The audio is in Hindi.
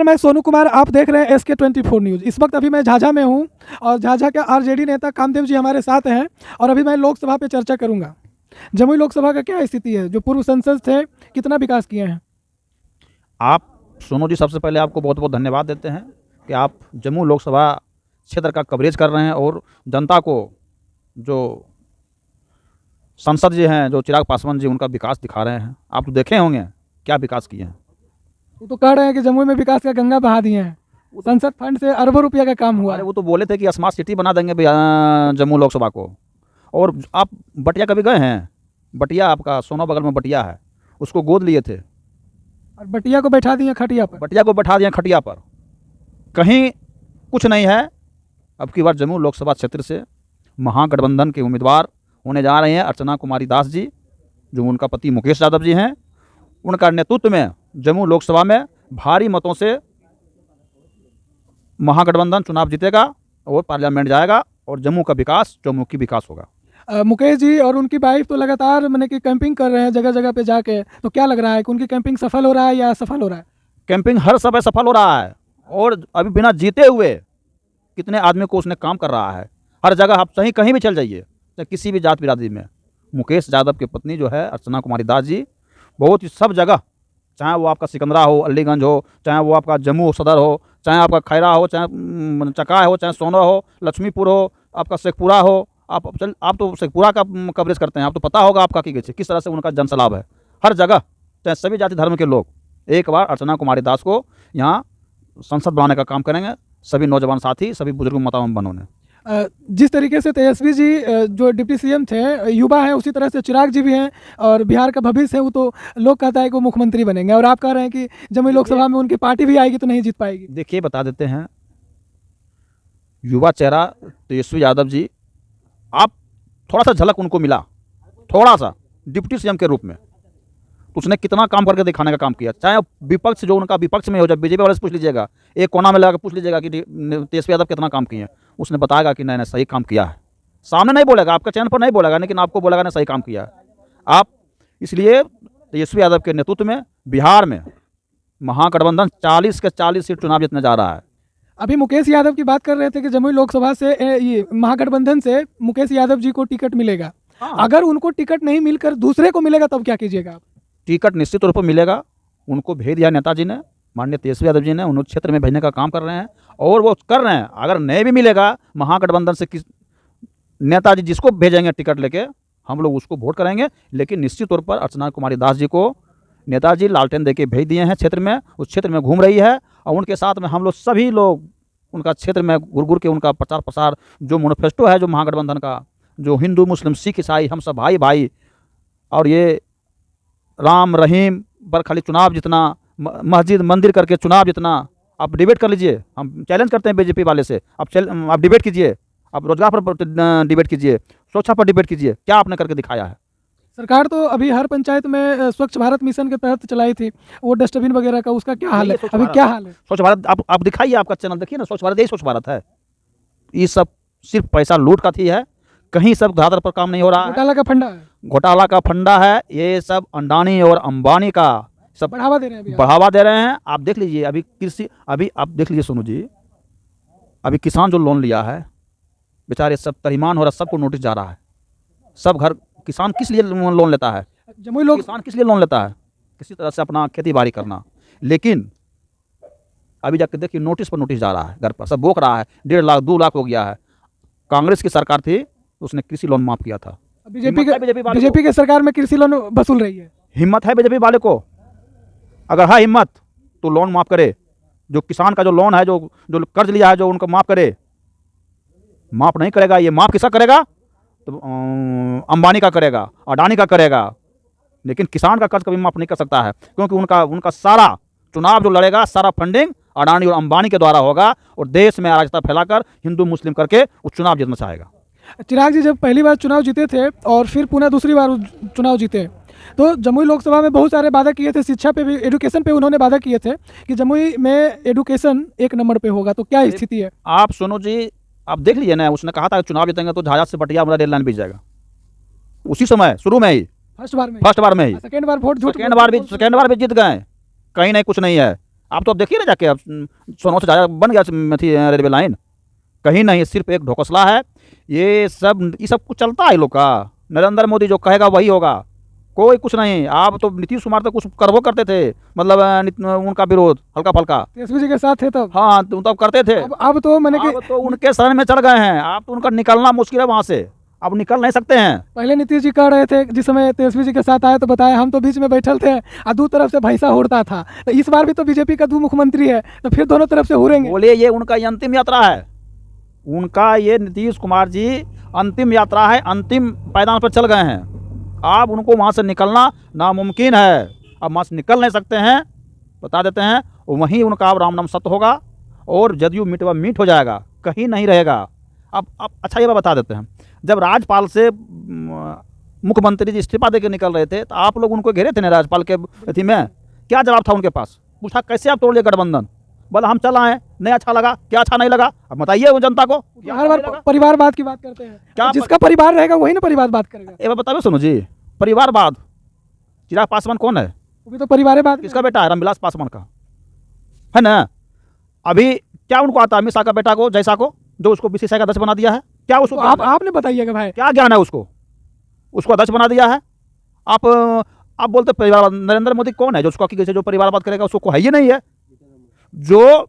नमस्कार, मैं सोनू कुमार। आप देख रहे हैं SK24 न्यूज़। इस वक्त अभी मैं झाझा में हूं और झाझा के आरजेडी नेता कामदेव जी हमारे साथ हैं और अभी मैं लोकसभा पे चर्चा करूंगा। जमुई लोकसभा का क्या स्थिति है, जो पूर्व सांसद थे कितना विकास किए हैं? आप सोनू जी, सबसे पहले आपको बहुत बहुत धन्यवाद देते हैं कि आप जम्मू लोकसभा क्षेत्र का कवरेज कर रहे हैं और जनता को, जो सांसद जी हैं, जो चिराग पासवान जी, उनका विकास दिखा रहे हैं। आप तो देखे होंगे क्या विकास किए हैं। वो तो कह रहे हैं कि जमुई में विकास का गंगा बहा दिए हैं, संसद फंड से अरबों रुपया का काम हुआ अरे है। वो तो बोले थे कि स्मार्ट सिटी बना देंगे जम्मू लोकसभा को। और आप बटिया कभी गए हैं? बटिया आपका सोना बगल में बटिया है, उसको गोद लिए थे। और बटिया को बैठा दिए खटिया पर। बटिया को बैठा दिया खटिया पर, कहीं कुछ नहीं है। अब की बार जम्मू लोकसभा क्षेत्र से महागठबंधन के उम्मीदवार होने जा रहे हैं अर्चना कुमारी दास जी, जो उनका पति मुकेश यादव जी हैं। उनका नेतृत्व में जम्मू लोकसभा में भारी मतों से महागठबंधन चुनाव जीतेगा और पार्लियामेंट जाएगा और जम्मू का विकास चौमुखी विकास होगा। मुकेश जी और उनकी वाइफ तो लगातार मैंने कि कैंपिंग कर रहे हैं जगह जगह पे जाके, तो क्या लग रहा है कि उनकी कैंपिंग सफल हो रहा है या असफल हो रहा है? कैंपिंग हर समय सफल हो रहा है और अभी बिना जीते हुए कितने आदमी को उसने काम कर रहा है। हर जगह आप कहीं भी चल जाइए, चाहे किसी भी जात बिरादरी में, मुकेश यादव की पत्नी जो है अर्चना कुमारी दास जी, बहुत ही सब जगह, चाहे वो आपका सिकंदरा हो, अलीगंज हो, चाहे वो आपका जम्मू सदर हो, चाहे आपका खैरा हो, चाहे चकाय हो, चाहे सोना हो, लक्ष्मीपुर हो, आपका शेखपुरा हो। आप तो शेखपुरा का कवरेज करते हैं, आप तो पता होगा आपका कि किस तरह से उनका जनसलाभ है। हर जगह, चाहे सभी जाति धर्म के लोग एक बार अर्चना कुमारी दास को यहाँ संसद बनाने का काम करेंगे। सभी नौजवान साथी, सभी बुजुर्ग माताओं बहनों ने। जिस तरीके से तेजस्वी जी जो डिप्टी सीएम थे युवा हैं, उसी तरह से चिराग जी भी हैं और बिहार का भविष्य है। वो तो लोग कहता है कि वो मुख्यमंत्री बनेंगे और आप कह रहे हैं कि जमुई लोकसभा में उनकी पार्टी भी आएगी तो नहीं जीत पाएगी। देखिए, बता देते हैं, युवा चेहरा तेजस्वी यादव जी, आप थोड़ा सा झलक उनको मिला, थोड़ा सा डिप्टी सीएम के रूप में, उसने कितना काम करके दिखाने का काम किया। चाहे विपक्ष, जो उनका विपक्ष में हो, जब बीजेपी वाले से पूछ लीजिएगा, एक कोना में लगा पूछ लीजिएगा कि तेजस्वी यादव कितना काम किए हैं, उसने बताएगा कि नहीं सही काम किया है। सामने नहीं बोलेगा, आपका चैनल पर नहीं बोलेगा, लेकिन आपको बोलेगा नहीं सही काम किया है। आप इसलिए तेजस्वी यादव के नेतृत्व में बिहार में महागठबंधन 40 के 40 सीट चुनाव जीतने जा रहा है। अभी मुकेश यादव की बात कर रहे थे कि जमुई लोकसभा से ये महागठबंधन से मुकेश यादव जी को टिकट मिलेगा। अगर उनको टिकट नहीं मिलकर दूसरे को मिलेगा तब क्या कीजिएगा आप? टिकट निश्चित तौर पर मिलेगा। उनको भेज दिया नेताजी ने, माननीय तेजस्वी यादव जी ने, उन क्षेत्र में भेजने का काम कर रहे हैं और वो कर रहे हैं। अगर नहीं भी मिलेगा महागठबंधन से, किस नेताजी जिसको भेजेंगे टिकट लेके, हम लोग उसको वोट करेंगे। लेकिन निश्चित तौर पर अर्चना कुमारी दास जी को नेताजी लालटेन देके भेज दिए हैं क्षेत्र में, उस क्षेत्र में घूम रही है और उनके साथ में हम लोग सभी लोग उनका क्षेत्र में घुर के उनका प्रचार प्रसार, जो मैनिफेस्टो है जो महागठबंधन का, जो हिंदू मुस्लिम सिख ईसाई हम सब भाई भाई, और ये राम रहीम पर खाली चुनाव जितना, मस्जिद मंदिर करके चुनाव जितना, आप डिबेट कर लीजिए। हम चैलेंज करते हैं बीजेपी वाले से, आप डिबेट कीजिए, आप रोजगार पर डिबेट कीजिए, स्वच्छता पर डिबेट कीजिए, क्या आपने करके दिखाया है। सरकार तो अभी हर पंचायत में स्वच्छ भारत मिशन के तहत चलाई थी वो डस्टबिन वगैरह का, उसका क्या हाल है अभी? क्या हाल है स्वच्छ भारत? आप दिखाइए, आपका चैनल देखिए ना, स्वच्छ भारत यही स्वच्छ भारत है। ये सब सिर्फ पैसा लूट का थी है, कहीं सब धरातल पर काम नहीं हो रहा है। घोटाला का फंडा है, घोटाला का फंडा है। ये सब अंडानी और अंबानी का सब बढ़ावा दे रहे हैं, बढ़ावा दे रहे हैं। आप देख लीजिए, अभी कृषि, अभी आप देख लीजिए सोनू जी, अभी किसान जो लोन लिया है बेचारे सब तरीमान हो रहा, सबको नोटिस जा रहा है। सब घर, किसान किस लिए लोन लेता है? जमुई लोग किसान किस लिए लोन लेता है? किसी तरह से अपना खेती बाड़ी करना। लेकिन अभी जाकर देखिए, नोटिस पर नोटिस जा रहा है, घर पर सब बोक रहा है। 1.5 लाख 2 लाख हो गया है। कांग्रेस की सरकार थी, उसने कृषि लोन माफ किया था। बीजेपी के सरकार में कृषि लोन वसूल रही है। हिम्मत है बीजेपी वाले को? अगर है हिम्मत तो लोन माफ करे। जो किसान का जो लोन है, जो कर्ज लिया है, जो उनको माफ करे। माफ नहीं करेगा, ये माफ किसका करेगा? तो अंबानी का करेगा, अडानी का करेगा। लेकिन किसान का कर्ज कभी माफ नहीं कर सकता है, क्योंकि उनका सारा चुनाव जो लड़ेगा, सारा फंडिंग अडानी और अंबानी के द्वारा होगा और देश में अराजकता फैलाकर हिंदू मुस्लिम करके वो चुनाव जीतना चाहेगा। चिराग जी जब पहली बार चुनाव जीते थे और फिर पुनः दूसरी बार चुनाव जीते, तो जमुई लोकसभा में बहुत सारे वादा किए थे। शिक्षा पे भी, एजुकेशन पे उन्होंने वादा किए थे कि जमुई में एजुकेशन 1 नंबर पे होगा। तो क्या स्थिति है? आप सोनू जी, आप देख लीजिए ना, उसने कहा था चुनाव जीतेंगे तो झाझा से बटिया हमारा रेल लाइन बीत जाएगा। उसी समय शुरू में ही, फर्स्ट बार में ही। सेकेंड बार वोट, सेकेंड बार भी जीत गए। कहीं नहीं, कुछ नहीं है। आप तो अब देखिए ना जाके, अब सोनों से ज़्यादा बन गया थी रेलवे लाइन, कहीं नहीं, सिर्फ एक ढोकसला है। ये सब कुछ चलता है लोग का, नरेंद्र मोदी जो कहेगा वही होगा, कोई कुछ नहीं। आप तो नीतीश कुमार तो कुछ करवो करते थे, मतलब उनका विरोध हल्का फल्का, तेजस्वी जी के साथ थे तब। हाँ तो तब करते थे। अब तो मैंने कि अब तो उनके शरण में चढ़ गए हैं, आप तो उनका निकलना मुश्किल है वहाँ से, अब निकल नहीं सकते हैं। पहले नीतीश जी कह रहे थे, जिस समय तेजस्वी जी के साथ आए तो बताया हम तो बीच में बैठल थे और दो तरफ से भैंसा उड़ता था। तो इस बार भी तो बीजेपी का दो मुख्यमंत्री है, तो फिर दोनों तरफ से उड़ेंगे। बोले ये उनका ये अंतिम यात्रा है, उनका ये नीतीश कुमार जी अंतिम यात्रा है, अंतिम पायदान पर चल गए हैं। अब उनको वहाँ से निकलना नामुमकिन है, अब वहाँ से निकल नहीं सकते हैं, बता देते हैं। वहीं उनका अब राम नाम सत्य होगा और जदयू मिटवा मीट हो जाएगा, कहीं नहीं रहेगा। अब अच्छा ये बात बता देते हैं, जब राज्यपाल से मुख्यमंत्री जी इस्तीफा देकर निकल रहे थे तो आप लोग उनको घेरे थे ना राज्यपाल के अथी में, क्या जवाब था उनके पास? पूछा कैसे आप तोड़ लिए गठबंधन? बोला हम चल आए, नहीं अच्छा लगा, क्या अच्छा नहीं लगा? अब बताइए वो जनता को। हर बार परिवारवाद की बात करते हैं, क्या जिसका परिवार रहेगा वही ना परिवारवाद करेगा। ये बात बताइए सोनू जी, परिवारवाद, चिराग पासवान कौन है? वो भी तो परिवारवाद किसका बेटा है? रामविलास पासवान का है ना। अभी क्या उनको आता है अमित शाह का बेटा को, जैसा को, जो उसको बीसीसीआई का अध्यक्ष बना दिया है? क्या उसको तो आपने बताइएगा भाई, क्या ज्ञान है उसको अध्यक्ष बना दिया है? आप बोलते परिवारवाद। नरेंद्र मोदी कौन है जो उसको जो परिवारवाद करेगा? उसको है ही नहीं है। जो